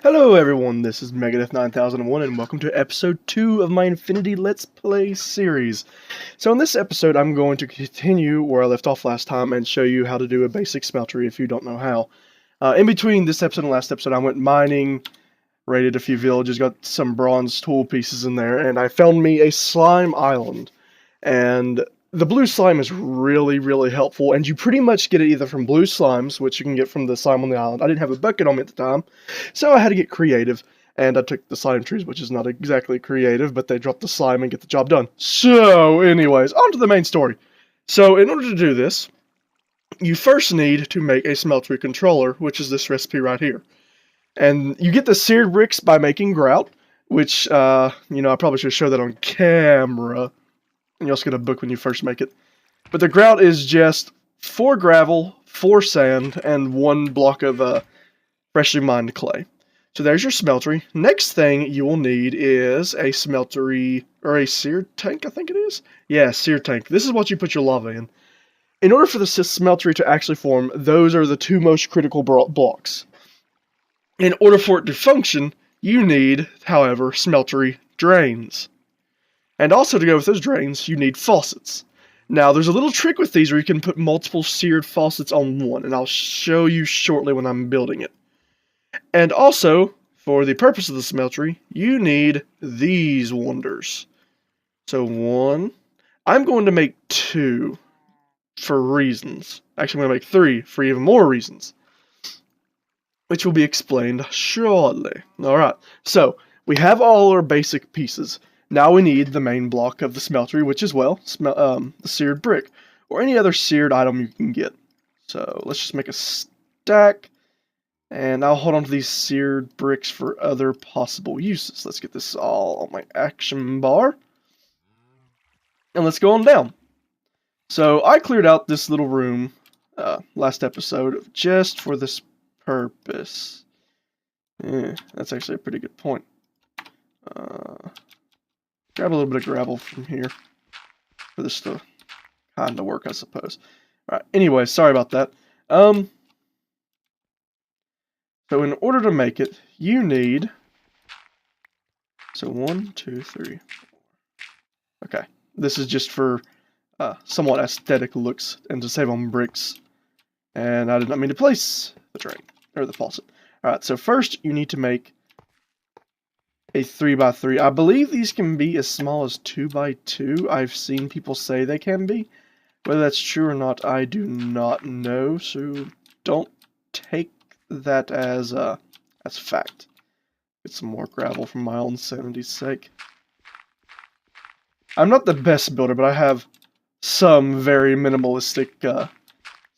Hello everyone, this is Megadeth9001 and welcome to episode 2 of my Infinity Let's Play series. So in this episode I'm going to continue where I left off last time and show you how to do a basic smeltery if you don't know how. In between this episode and last episode I went mining, raided a few villages, got some bronze tool pieces in there, and I found me a slime island. And the blue slime is really helpful, and you pretty much get it either from blue slimes, which you can get from the slime on the island. I didn't have a bucket on me at the time, so I had to get creative, and I took the slime trees, which is not exactly creative, but they drop the slime and get the job done. So, anyways, on to the main story. So, in order to do this, you first need to make a smeltery controller, which is this recipe right here. And you get the seared bricks by making grout, which, I probably should show that on camera. And you also get a book when you first make it. But the grout is just 4 gravel, 4 sand, and 1 block of freshly mined clay. So there's your smeltery. Next thing you will need is a smeltery, or a seared tank, I think it is? Yeah, seared tank. This is what you put your lava in. In order for the smeltery to actually form, those are the 2 most critical blocks. In order for it to function, you need, however, smeltery drains. And also to go with those drains, you need faucets. Now, there's a little trick with these where you can put multiple seared faucets on one, and I'll show you shortly when I'm building it. And also, for the purpose of the smeltery, you need these wonders. So 1, I'm going to make 2 for reasons. Actually, I'm going to make 3 for even more reasons, which will be explained shortly. Alright, so we have all our basic pieces. Now we need the main block of the smeltery, which is, well, the seared brick, or any other seared item you can get. So let's just make a stack, and I'll hold on to these seared bricks for other possible uses. Let's get this all on my action bar, and let's go on down. So I cleared out this little room last episode just for this purpose. That's actually a pretty good point. Grab a little bit of gravel from here for this to kind of work, I suppose. Alright, anyway, sorry about that. So in order to make it, you need... So 1, 2, 3, 4. Okay, this is just for somewhat aesthetic looks and to save on bricks. And I did not mean to place the drain, or the faucet. Alright, so first you need to make a 3x3. I believe these can be as small as 2x2. I've seen people say they can be. Whether that's true or not, I do not know. So don't take that as fact. Get some more gravel for my own sanity's sake. I'm not the best builder, but I have some very minimalistic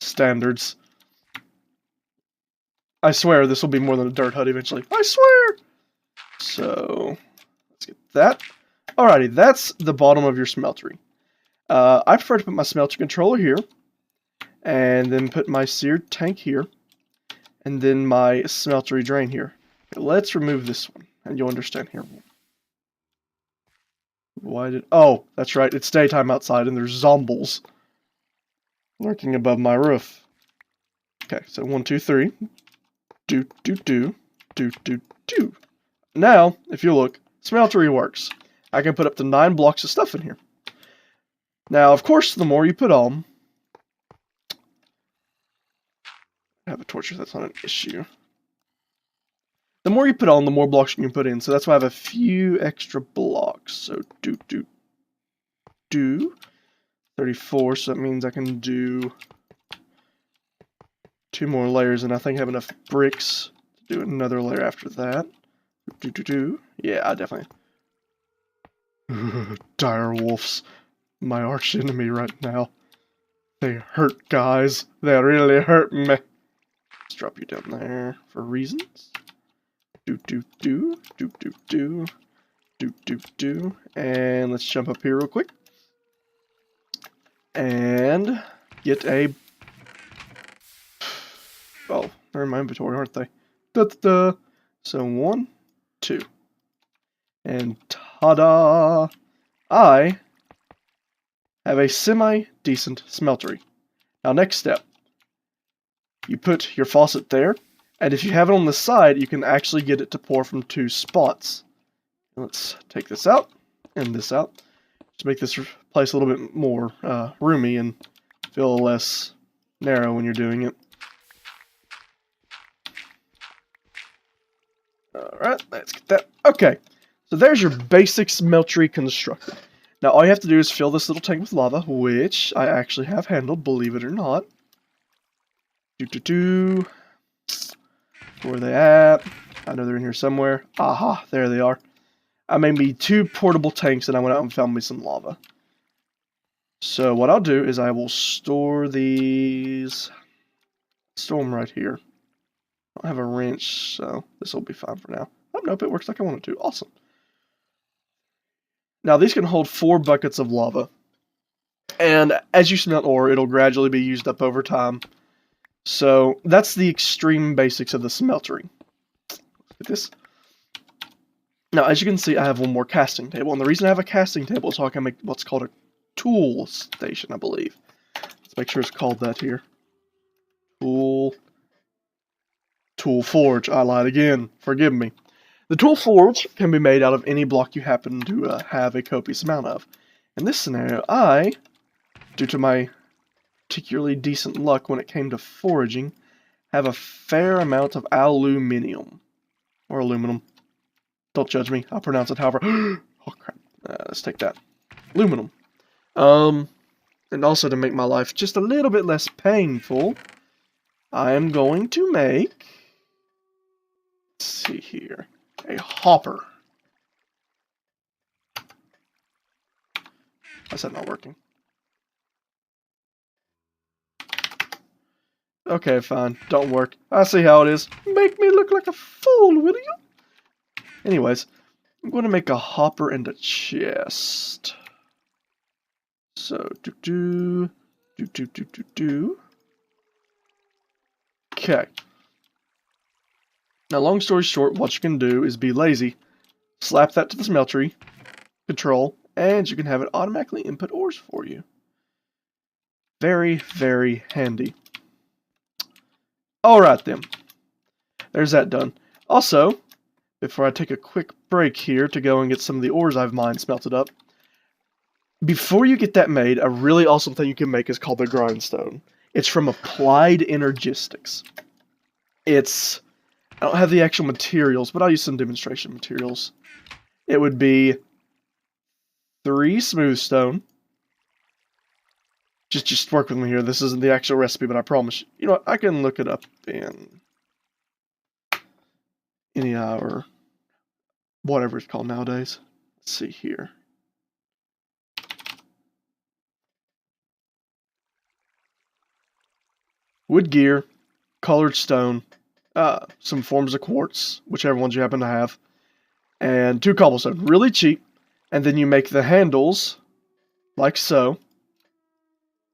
standards. I swear this will be more than a dirt hut eventually. I swear! So, let's get that. Alrighty, that's the bottom of your smeltery. I prefer to put my smelter controller here, and then put my seared tank here, and then my smeltery drain here. Okay, let's remove this one, and you'll understand here. Oh, that's right, it's daytime outside, and there's zombies lurking above my roof. Okay, so 1, 2, 3. Do. Now, if you look, smeltery works. I can put up to 9 blocks of stuff in here. Now, of course, the more you put on... I have a torch, that's not an issue. The more you put on, the more blocks you can put in. So that's why I have a few extra blocks. So do. 34, so that means I can do 2 more layers, and I think I have enough bricks to do another layer after that. Yeah, I definitely. Dire wolves, my arch enemy right now. They hurt, guys. They really hurt me. Let's drop you down there for reasons. Do. And let's jump up here real quick. And get a... Oh, they're in my inventory, aren't they? So 1, 2. And ta-da! I have a semi-decent smeltery. Now, next step. You put your faucet there, And if you have it on the side, you can actually get it to pour from 2 spots. Let's take this out and this out to make this place a little bit more roomy and feel less narrow when you're doing it. Alright, let's get that. Okay, so there's your basic smeltery constructed. Now all you have to do is fill this little tank with lava, which I actually have handled, believe it or not. Where are they at? I know they're in here somewhere. Aha, there they are. I made me 2 portable tanks and I went out and found me some lava. So what I'll do is I will store these. Store them right here. I don't have a wrench, so this will be fine for now. Oh, nope, it works like I want it to. Awesome. Now these can hold 4 buckets of lava. And as you smelt ore, it'll gradually be used up over time. So that's the extreme basics of the smeltery. Look at this. Now, as you can see, I have one more casting table. And the reason I have a casting table is so I can make what's called a tool station, I believe. Let's make sure it's called that here. Tool forge. I lied again. Forgive me. The tool forge can be made out of any block you happen to have a copious amount of. In this scenario, I, due to my particularly decent luck when it came to foraging, have a fair amount of aluminium. Or aluminum. Don't judge me. I'll pronounce it however. Oh, crap. Let's take that. Aluminum. And also to make my life just a little bit less painful, I am going to make, let's see here, a hopper. How's that not working? Okay, fine. Don't work. I see how it is. Make me look like a fool, will you? Anyways, I'm going to make a hopper and a chest. So, Okay. Now, long story short, what you can do is be lazy. Slap that to the smeltery, control, and you can have it automatically input ores for you. Very, very handy. Alright then. There's that done. Also, before I take a quick break here to go and get some of the ores I've mined smelted up, before you get that made, a really awesome thing you can make is called the grindstone. It's from Applied Energistics. I don't have the actual materials, but I'll use some demonstration materials. It would be 3 smooth stone. Just work with me here. This isn't the actual recipe, but I promise you. You know what? I can look it up in any or whatever it's called nowadays. Let's see here. Wood gear, colored stone, some forms of quartz, whichever ones you happen to have, and 2 cobblestone. Really cheap. And then you make the handles like so.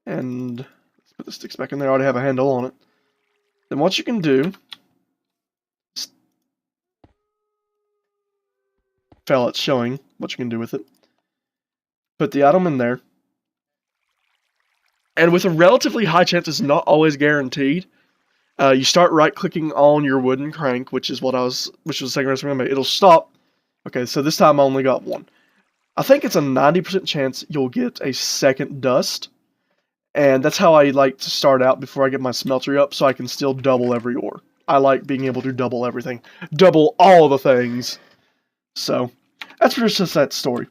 And let's put the sticks back in there. I already have a handle on it. Then what you can do, fell it's showing what you can do with it. Put the item in there. And with a relatively high chance, it's not always guaranteed. You start right-clicking on your wooden crank, which was the second recipe I made. It'll stop. Okay, so this time I only got 1. I think it's a 90% chance you'll get a second dust. And that's how I like to start out before I get my smeltery up, so I can still double every ore. I like being able to double everything. Double all the things. So, that's just that story.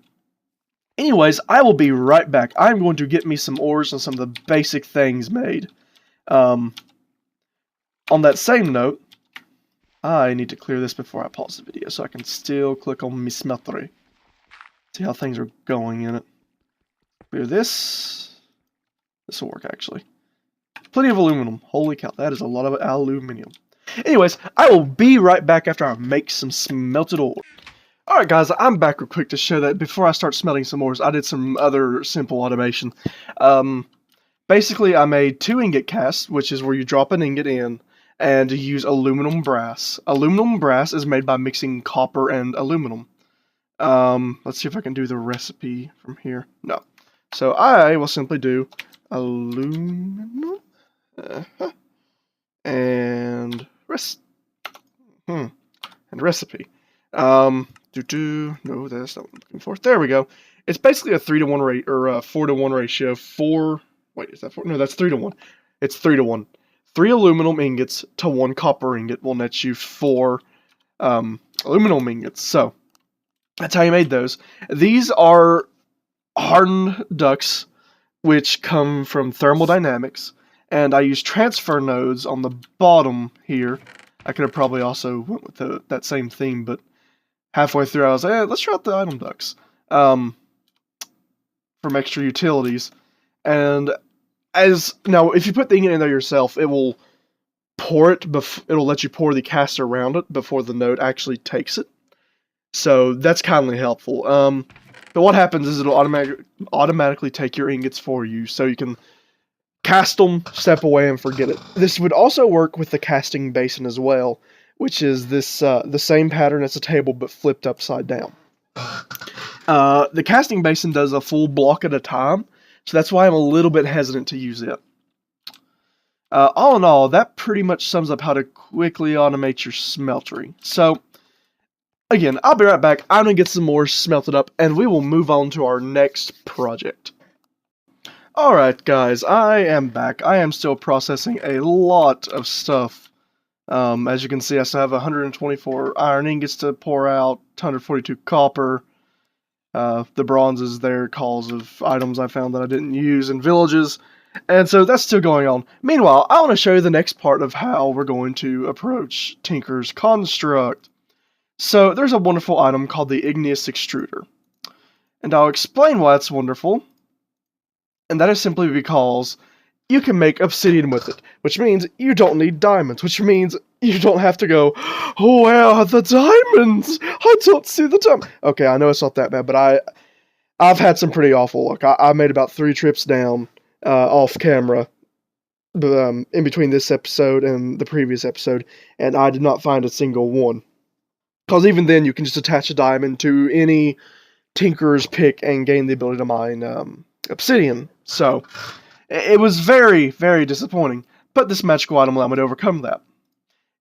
Anyways, I will be right back. I'm going to get me some ores and some of the basic things made. On that same note, I need to clear this before I pause the video, so I can still click on my smeltery. See how things are going in it. Clear this. This will work, actually. Plenty of aluminum. Holy cow, that is a lot of aluminium. Anyways, I will be right back after I make some smelted ore. Alright guys, I'm back real quick to show that before I start smelting some ores, I did some other simple automation. Basically, I made 2 ingot casts, which is where you drop an ingot in, and you use aluminum brass. Aluminum brass is made by mixing copper and aluminum. Let's see if I can do the recipe from here. No. So I will simply do aluminum and rest. and recipe. No, that's not what I'm looking for. There we go. It's basically a 3-to-1 rate, or a 4-to-1 ratio. Wait, is that 4? No, that's 3-to-1. It's 3-to-1. 3 aluminum ingots to 1 copper ingot will net you 4 aluminum ingots. So that's how you made those. These are hardened ducts, which come from thermodynamics, and I use transfer nodes on the bottom here. I could have probably also went with that same theme, but halfway through I was like, let's try out the item ducts from extra utilities. And now, if you put the ingot in there yourself, it will pour it. It'll let you pour the caster around it before the node actually takes it. So that's kindly helpful. But what happens is it'll automatically take your ingots for you, so you can cast them, step away, and forget it. This would also work with the casting basin as well, which is this the same pattern as a table but flipped upside down. The casting basin does a full block at a time, so that's why I'm a little bit hesitant to use it. All in all, that pretty much sums up how to quickly automate your smeltery. So, again, I'll be right back. I'm going to get some more smelted up, and we will move on to our next project. Alright, guys, I am back. I am still processing a lot of stuff. As you can see, I still have 124 iron ingots to pour out, 142 copper. The bronze is there cause of items I found that I didn't use in villages. And so that's still going on. Meanwhile, I want to show you the next part of how we're going to approach Tinker's Construct. So there's a wonderful item called the igneous extruder. And I'll explain why it's wonderful. And that is simply because you can make obsidian with it, which means you don't need diamonds, which means you don't have to go, oh, where are the diamonds? I don't see the diamonds. Okay, I know it's not that bad, but I've had some pretty awful luck. I made about 3 trips down off camera in between this episode and the previous episode, and I did not find a single one. Because even then, you can just attach a diamond to any tinkerer's pick and gain the ability to mine obsidian. So it was very, very disappointing, but this magical item allowed me to overcome that.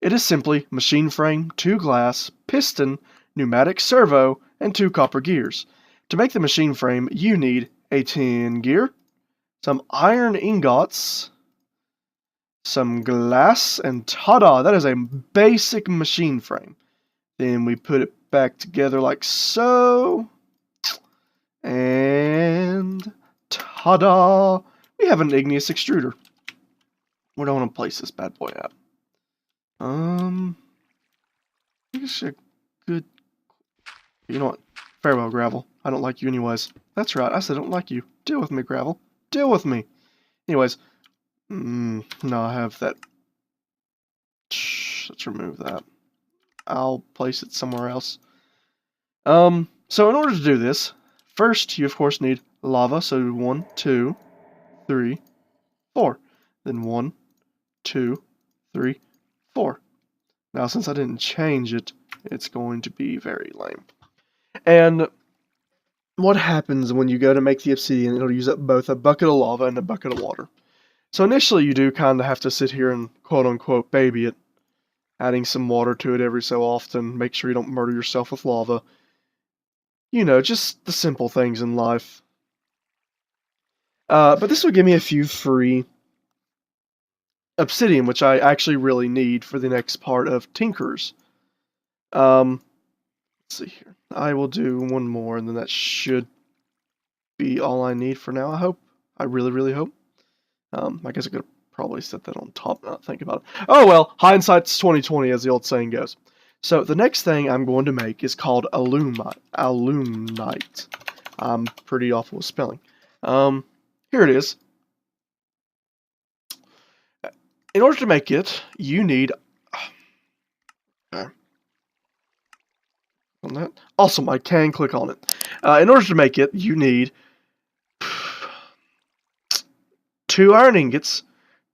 It is simply machine frame, 2 glass, piston, pneumatic servo, and 2 copper gears. To make the machine frame, you need a tin gear, some iron ingots, some glass, and ta-da! That is a basic machine frame. Then we put it back together like so, and ta-da! We have an igneous extruder. Where do I want to place this bad boy at? I think it's a good... You know what? Farewell, gravel. I don't like you anyways. That's right, I said I don't like you. Deal with me, gravel. Deal with me. Anyways, no, I have that. Let's remove that. I'll place it somewhere else. So in order to do this, first you of course need lava. So 1, 2, 3, 4. Then 1, 2, 3, 4. Now since I didn't change it, it's going to be very lame. And what happens when you go to make the obsidian, it'll use up both a bucket of lava and a bucket of water. So initially you do kind of have to sit here and quote-unquote baby it, adding some water to it every so often, make sure you don't murder yourself with lava. You know, just the simple things in life. But this will give me a few free obsidian, which I actually really need for the next part of Tinker's. Let's see here. I will do one more, and then that should be all I need for now, I hope. I really, really hope. I guess I could probably set that on top, not think about it. Oh well, hindsight's 20/20, as the old saying goes. So the next thing I'm going to make is called Aluma. Alumnite. I'm pretty awful with spelling. Here it is. In order to make it, you need... On that. Awesome, I can click on it. In order to make it, you need 2 iron ingots,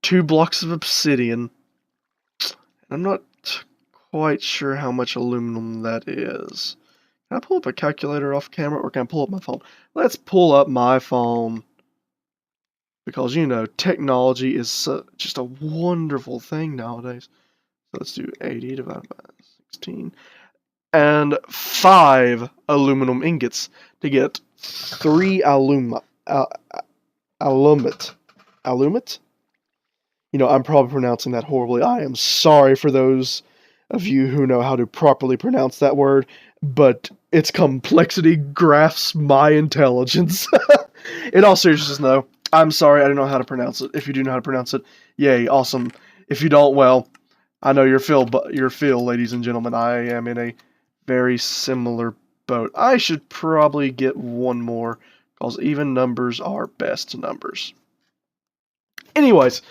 2 blocks of obsidian, and I'm not quite sure how much aluminum that is. Can I pull up a calculator off camera, or can I pull up my phone? Let's pull up my phone, because, you know, technology is just a wonderful thing nowadays. So let's do 80 divided by 16, and 5 aluminum ingots to get 3 alumite. Alumite? You know, I'm probably pronouncing that horribly. I am sorry for those of you who know how to properly pronounce that word, but its complexity grasps my intelligence. In all seriousness, though, I'm sorry I don't know how to pronounce it. If you do know how to pronounce it, yay, awesome. If you don't, well, I know your feel, ladies and gentlemen. I am in a very similar boat. I should probably get one more, because even numbers are best numbers. Anyways,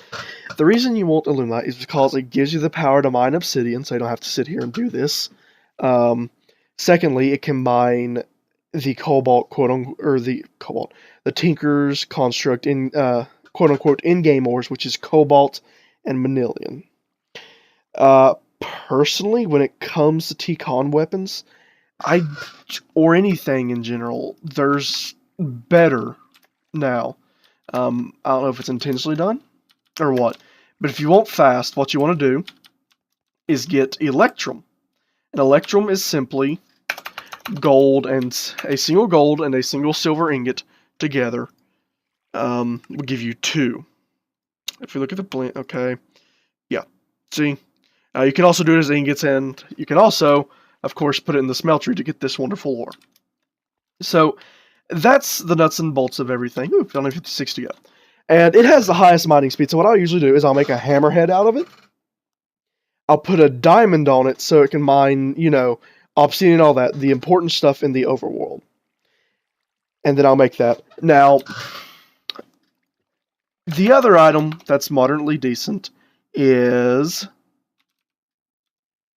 the reason you want Aluma is because it gives you the power to mine obsidian, so you don't have to sit here and do this. Secondly, it can mine the cobalt, the Tinker's construct in quote unquote in-game ores, which is cobalt and manilium. Personally, when it comes to T-Con weapons, or anything in general, there's better now. I don't know if it's intentionally done or what, but if you want fast, what you want to do is get Electrum. And Electrum is simply gold and a single silver ingot together. Will give you 2. If you look at the blend, okay, yeah, see, you can also do it as ingots, and you can also, of course, put it in the smeltery to get this wonderful ore. So that's the nuts and bolts of everything. Ooh, only 56 to go. And it has the highest mining speed, so what I'll usually do is I'll make a hammerhead out of it. I'll put a diamond on it so it can mine, you know, obsidian and all that, the important stuff in the overworld. And then I'll make that. Now, the other item that's moderately decent is...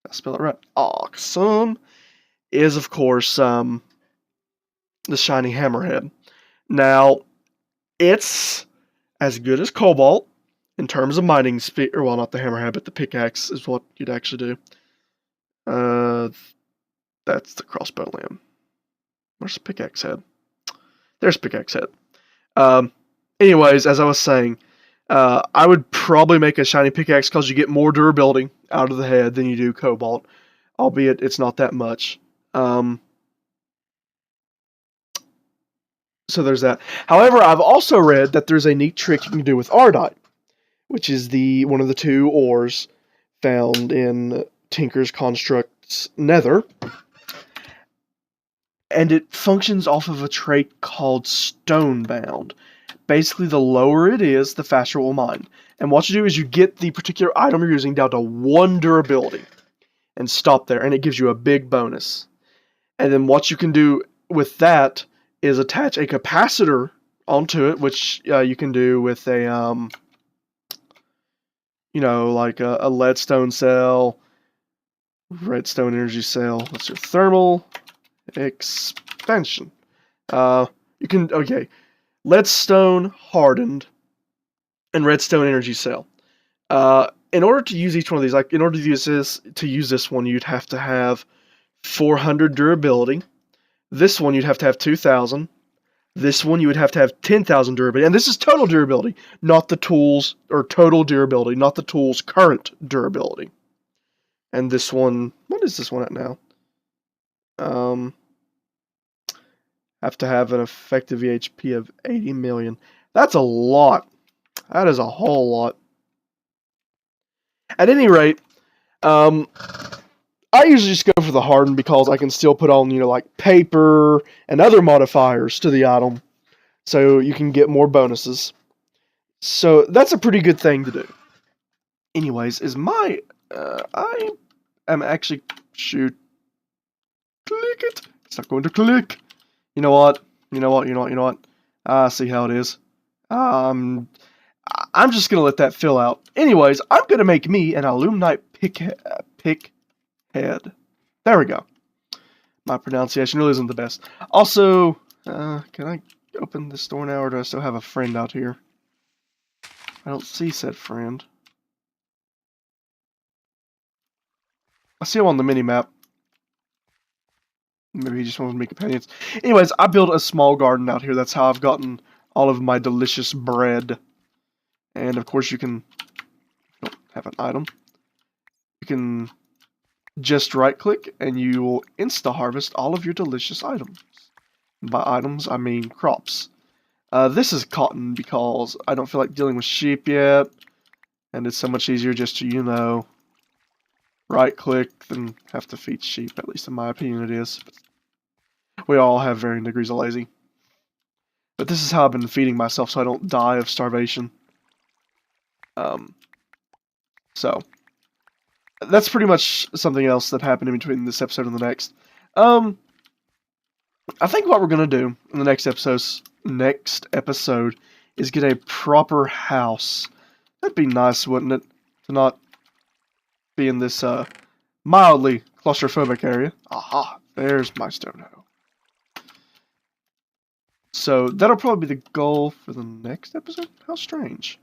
I spell it right. Awesome. Is, of course, the shiny hammerhead. Now, it's as good as cobalt in terms of mining speed, or well, not the hammerhead, but the pickaxe is what you'd actually do. That's the crossbow limb. Where's the pickaxe head? There's pickaxe head. Anyways, as I was saying, I would probably make a shiny pickaxe because you get more durability out of the head than you do cobalt, albeit it's not that much. So there's that. However, I've also read that there's a neat trick you can do with Ardite, which is one of the 2 ores found in Tinker's Construct's Nether. And it functions off of a trait called Stonebound. Basically, the lower it is, the faster it will mine. And what you do is you get the particular item you're using down to 1 durability and stop there, and it gives you a big bonus. And then what you can do with that is attach a capacitor onto it, which you can do with a, you know, like a leadstone cell, redstone energy cell. That's your thermal expansion. You can, okay, leadstone hardened and redstone energy cell. In order to use each one of these, like in order to use this one, you'd have to have 400 durability. This one you'd have to have 2,000. This one you would have to have 10,000 durability. And this is total durability, not the tools, or total durability, not the tool's current durability. And this one, what is this one at now? Have to have an effective EHP of 80 million. That's a lot. That is a whole lot. At any rate, I usually just go for the hardened because I can still put on, you know, like paper and other modifiers to the item, so you can get more bonuses. So that's a pretty good thing to do. Anyways, I am actually, shoot, click it. It's not going to click. You know what? I see how it is. I'm just gonna let that fill out. Anyways, I'm gonna make me an Aluminite pick head. There we go. My pronunciation really isn't the best. Also, can I open this door now, or do I still have a friend out here? I don't see said friend. I see him on the mini-map. Maybe he just wants to make companions. Anyways, I built a small garden out here. That's how I've gotten all of my delicious bread. And of course you can have an item. You can just right-click and you will insta-harvest all of your delicious items. By items, I mean crops. This is cotton because I don't feel like dealing with sheep yet, and it's so much easier just to, you know, right-click than have to feed sheep, at least in my opinion it is. We all have varying degrees of lazy. But this is how I've been feeding myself so I don't die of starvation. So, that's pretty much something else that happened in between this episode and the next. I think what we're going to do in the next episode is get a proper house. That'd be nice, wouldn't it? To not be in this mildly claustrophobic area. Aha, there's my stone hoe. So that'll probably be the goal for the next episode. How strange.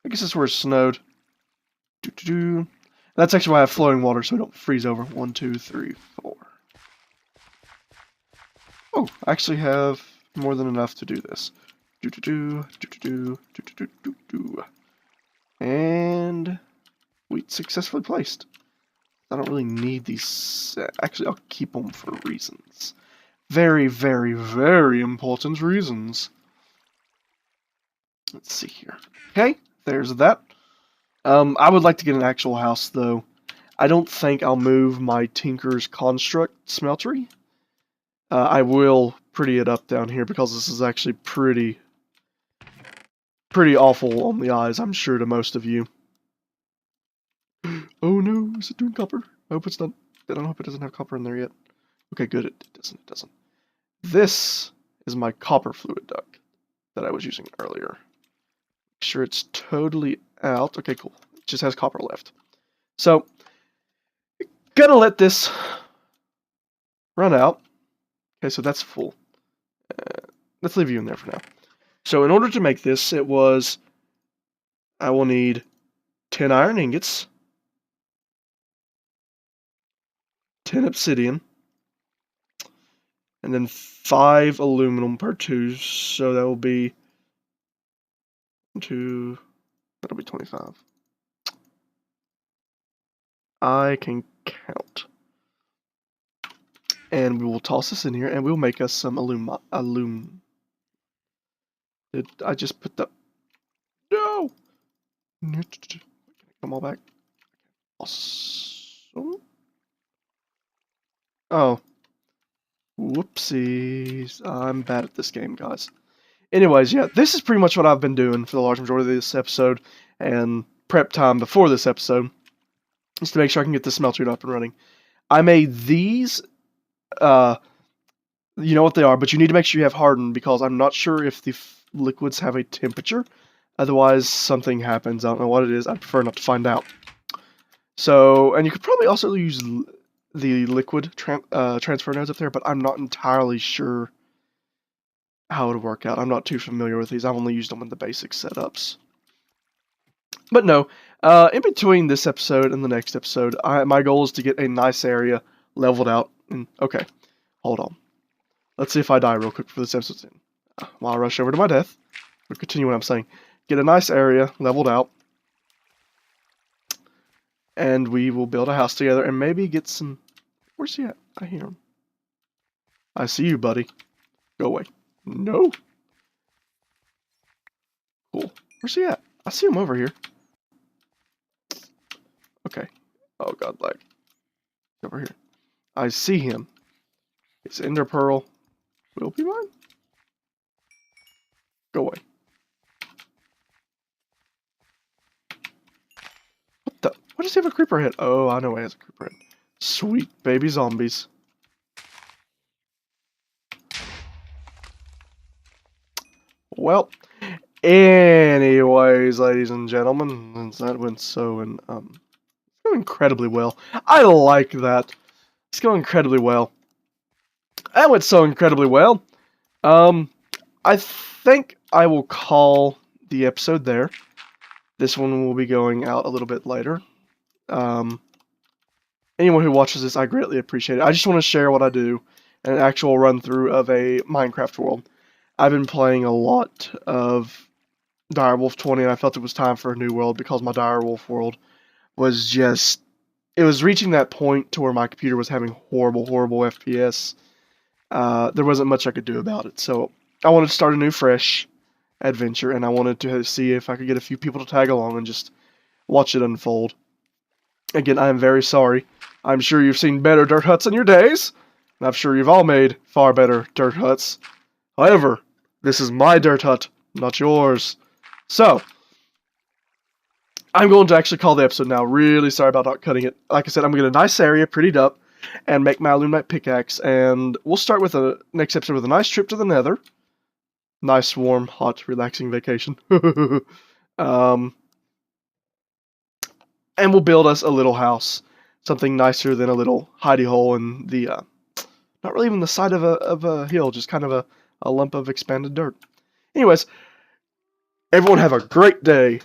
I guess that's where it snowed. That's actually why I have flowing water so I don't freeze over. 1, 2, 3, 4. Oh, I actually have more than enough to do this. And wheat successfully placed. I don't really need these. Actually, I'll keep them for reasons. Very, very, very important reasons. Let's see here. Okay, there's that. I would like to get an actual house, though. I don't think I'll move my Tinker's Construct Smeltery. I will pretty it up down here because this is actually pretty awful on the eyes, I'm sure, to most of you. Oh no, is it doing copper? I hope it's not. I don't hope it doesn't have copper in there yet. Okay, good, it doesn't. It doesn't. This is my copper fluid duct that I was using earlier. Make sure it's totally out. Okay, cool. It just has copper left. So, gonna let this run out. Okay, so that's full. Let's leave you in there for now. So in order to make this, I will need 10 iron ingots, 10 obsidian, and then 5 aluminum per 2, so that will be 2, that'll be 25. I can count. And we will toss this in here, and we'll make us some alum. Did I just put the... No! Can I come all back? Awesome. Oh. Whoopsies. I'm bad at this game, guys. Anyways, yeah, this is pretty much what I've been doing for the large majority of this episode, and prep time before this episode, is to make sure I can get this smeltery up and running. I made these... you know what they are, but you need to make sure you have hardened, because I'm not sure if the liquids have a temperature. Otherwise, something happens. I don't know what it is. I prefer not to find out. So, and you could probably also use the liquid transfer nodes up there, but I'm not entirely sure how it would work out. I'm not too familiar with these. I've only used them in the basic setups. But no, in between this episode and the next episode, my goal is to get a nice area leveled out. And, okay, hold on. Let's see if I die real quick before this episode's in. While I rush over to my death, we'll continue what I'm saying. Get a nice area leveled out. And we will build a house together and maybe get some... Where's he at? I hear him. I see you, buddy. Go away. No. Cool. Where's he at? I see him over here. Okay. Oh, God, lag. Over here. I see him. His Ender Pearl will be mine. Go away. What the? Why does he have a creeper head? Oh, I know he has a creeper head. Sweet baby zombies. Well, anyways, ladies and gentlemen, that went so going incredibly well. I like that. It's going incredibly well. That went so incredibly well. I think I will call the episode there. This one will be going out a little bit later. Anyone who watches this, I greatly appreciate it. I just want to share what I do, an actual run-through of a Minecraft world. I've been playing a lot of Direwolf 20, and I felt it was time for a new world because my Direwolf world was just it was reaching that point to where my computer was having horrible FPS. There wasn't much I could do about it. So I wanted to start a new, fresh adventure, and I wanted to see if I could get a few people to tag along and just watch it unfold. Again, I am very sorry. I'm sure you've seen better dirt huts in your days, and I'm sure you've all made far better dirt huts. However, this is my dirt hut, not yours. So, I'm going to actually call the episode now. Really sorry about not cutting it. Like I said, I'm going to get a nice area, prettied up, and make my Alumite pickaxe, and we'll start with the next episode with a nice trip to the Nether. Nice, warm, hot, relaxing vacation. And we'll build us a little house. Something nicer than a little hidey hole in the, not really even the side of a hill, just kind of a lump of expanded dirt. Anyways, everyone have a great day.